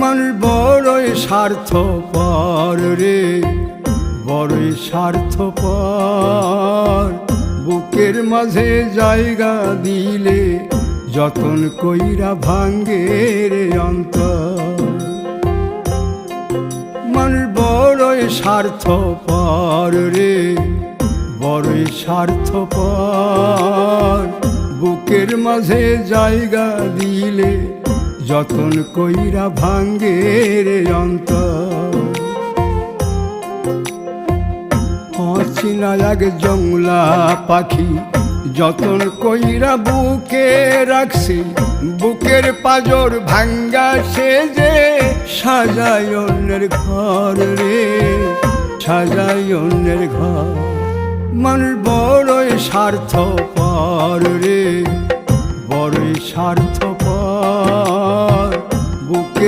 মানুষ বড়ই স্বার্থপর রে, বড়ই স্বার্থপর। বুকের মাঝে জায়গা দিলে যতন কইরা ভাঙ্গে রে অন্তর। মানুষ বড়ই স্বার্থপর রে, বড়ই স্বার্থপর। বুকের মাঝে জায়গা দিলে যতন কইরা ভাঙ্গে রে অন্তর। অচিনা এক জংলা পাখি যতন কইরা বুকে রাখছি, বুকের পাজর ভাঙ্গা সে যে সাজায় অন্যের ঘর রে, সাজায় অন্যের ঘর। মানুষ বড়ই স্বার্থপর রে, বড়ই স্বার্থপর। বুকে